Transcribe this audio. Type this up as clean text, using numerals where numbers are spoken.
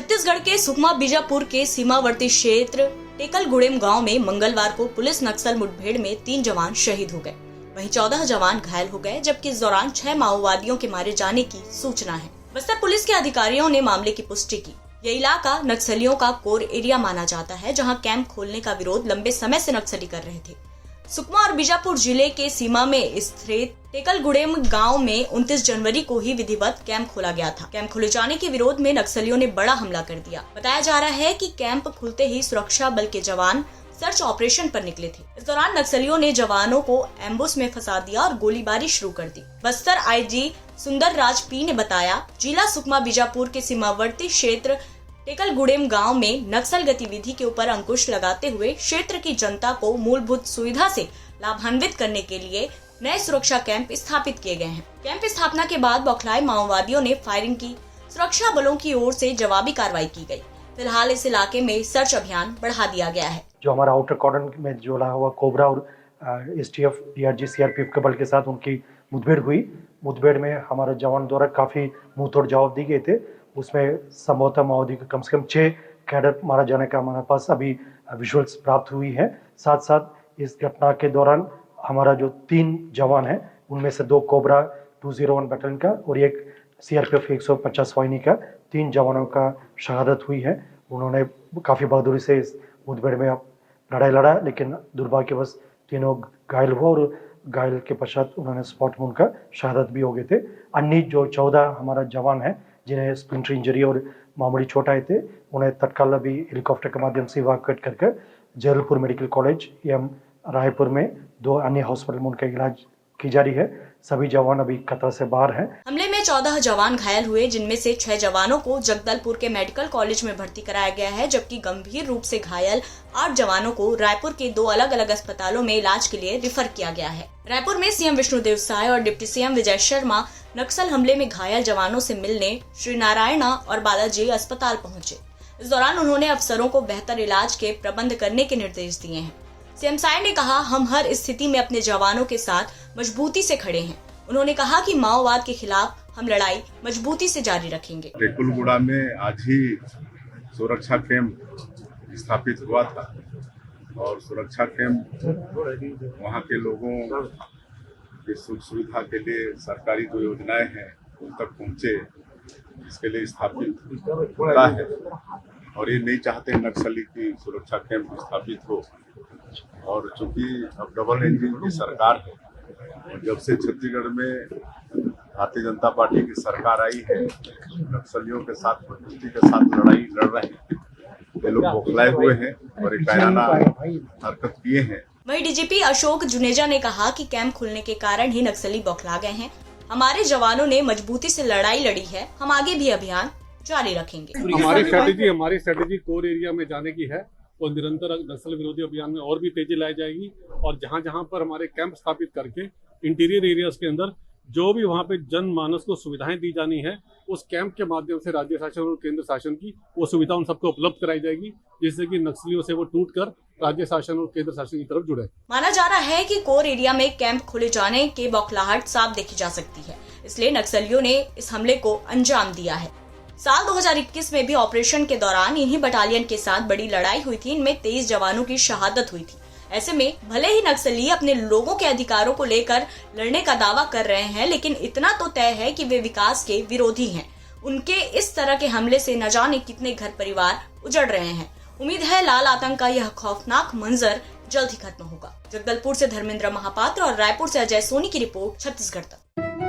छत्तीसगढ़ के सुकमा बीजापुर के सीमावर्ती क्षेत्र टेकलगुड़ेम गांव में मंगलवार को पुलिस नक्सल मुठभेड़ में 3 जवान शहीद हो गए। वहीं 14 जवान घायल हो गए, जबकि इस दौरान 6 माओवादियों के मारे जाने की सूचना है। बस्तर पुलिस के अधिकारियों ने मामले की पुष्टि की। ये इलाका नक्सलियों का कोर एरिया माना जाता है, जहां कैंप खोलने का विरोध लंबे समय से नक्सली कर रहे थे। सुकमा और बीजापुर जिले के सीमा में स्थित टेकलगुड़ेम गांव में 29 जनवरी को ही विधिवत कैंप खोला गया था। कैंप खोले जाने के विरोध में नक्सलियों ने बड़ा हमला कर दिया। बताया जा रहा है कि कैंप खुलते ही सुरक्षा बल के जवान सर्च ऑपरेशन पर निकले थे। इस दौरान नक्सलियों ने जवानों को एम्बुश में फंसा दिया और गोलीबारी शुरू कर दी। बस्तर आईजी सुंदर राज पी ने बताया, जिला सुकमा बीजापुर के सीमावर्ती क्षेत्र टेकलगुड़ेम गांव में नक्सल गतिविधि के ऊपर अंकुश लगाते हुए क्षेत्र की जनता को मूलभूत सुविधा से लाभान्वित करने के लिए नए सुरक्षा कैंप स्थापित किए गए हैं। कैंप स्थापना के बाद बौखलाए माओवादियों ने फायरिंग की। सुरक्षा बलों की ओर से जवाबी कार्रवाई की गई। फिलहाल इस इलाके में सर्च अभियान बढ़ा दिया गया है। जो हमारा आउटर कॉर्डन में जोड़ा हुआ कोबरा और STF, DRG, CRPF के बल के साथ उनकी मुठभेड़ हुई। मुठभेड़ में हमारे जवान द्वारा काफी मुंह तोड़ जवाब दिए गए थे। उसमें संभवतः माओवादी को कम से कम 6 कैडर मारा जाने का हमारे पास अभी विजुअल्स प्राप्त हुई है। साथ साथ इस घटना के दौरान हमारा जो 3 जवान हैं, उनमें से 2 कोबरा 201 बैटलियन का और एक CRPF 150 वाहिनी का 3 जवानों का शहादत हुई है। उन्होंने काफ़ी बहादुरी से इस मुठभेड़ में लड़ाई लड़ा, लेकिन दुर्भाग्यवश तीनों घायल हुआ और घायल के पश्चात उन्होंने स्पॉट में उनका शहादत भी हो गए थे। अन्य जो 14 हमारा जवान हैं, जिन्हें स्प्लिंटर इंजरी और मामूली चोट आए थे, उन्हें तत्काल अभी हेलीकॉप्टर के माध्यम से इवैक्यूएट करके जबलपुर मेडिकल कॉलेज एवं रायपुर में 2 अन्य हॉस्पिटल में उनका इलाज की जा रही है। सभी जवान अभी खतरा से बाहर हैं। हमले में 14 जवान घायल हुए, जिनमें से 6 जवानों को जगदलपुर के मेडिकल कॉलेज में भर्ती कराया गया है, जबकि गंभीर रूप से घायल 8 जवानों को रायपुर के 2 अलग अलग अस्पतालों में इलाज के लिए रेफर किया गया है। रायपुर में CM विष्णुदेव साय और डिप्टी CM विजय शर्मा नक्सल हमले में घायल जवानों से मिलने श्री नारायणा और बालाजी अस्पताल पहुंचे। इस दौरान उन्होंने अफसरों को बेहतर इलाज के प्रबंध करने के निर्देश दिए हैं। CM साय ने कहा, हम हर स्थिति में अपने जवानों के साथ मजबूती से खड़े हैं। उन्होंने कहा कि माओवाद के खिलाफ हम लड़ाई मजबूती से जारी रखेंगे। टेकलगुड़ा में आज ही सुरक्षा कैंप स्थापित हुआ था और सुरक्षा कैंप वहाँ के लोगों की सुख सुविधा के लिए सरकारी जो योजनाएं हैं उन तक पहुँचे, इसके लिए स्थापित होता है। और ये नहीं चाहते नक्सली की सुरक्षा कैंप स्थापित हो। और चूंकि अब डबल इंजन की सरकार है और जब से छत्तीसगढ़ में भारतीय जनता पार्टी की सरकार आई है, नक्सलियों के साथ मजबूती के साथ लड़ाई लड़ रहे हैं। ये लोग बौखलाए हुए हैं और एक कायराना हरकत किए हैं। वहीं DGP अशोक जुनेजा ने कहा कि कैंप खुलने के कारण ही नक्सली बौखला गए हैं। हमारे जवानों ने मजबूती से लड़ाई लड़ी है, हम आगे भी अभियान जारी रखेंगे। हमारी स्ट्रेटेजी कोर एरिया में जाने की है और निरंतर नक्सल विरोधी अभियान में और भी तेजी लाई जाएगी। और जहां पर हमारे कैंप स्थापित करके इंटीरियर एरियाज के अंदर जो भी वहां पे जनमानस को सुविधाएं दी जानी है, उस कैंप के माध्यम से राज्य शासन और केंद्र शासन की वो सुविधा उन सबको उपलब्ध कराई जाएगी, जिससे कि नक्सलियों से वो टूटकर राज्य शासन और केंद्र शासन की तरफ जुड़े। माना जा रहा है कि कोर एरिया में कैंप खोले जाने के बौखलाहट साफ देखी जा सकती है, इसलिए नक्सलियों ने इस हमले को अंजाम दिया है। साल 2021 में भी ऑपरेशन के दौरान इन्हीं बटालियन के साथ बड़ी लड़ाई हुई थी। इनमें 23 जवानों की शहादत हुई थी। ऐसे में भले ही नक्सली अपने लोगों के अधिकारों को लेकर लड़ने का दावा कर रहे हैं, लेकिन इतना तो तय है कि वे विकास के विरोधी हैं। उनके इस तरह के हमले से न जाने कितने घर परिवार उजड़ रहे हैं। उम्मीद है लाल आतंक का यह खौफनाक मंजर जल्द ही खत्म होगा। जगदलपुर से धर्मेंद्र महापात्र और रायपुर से अजय सोनी की रिपोर्ट, छत्तीसगढ़ तक।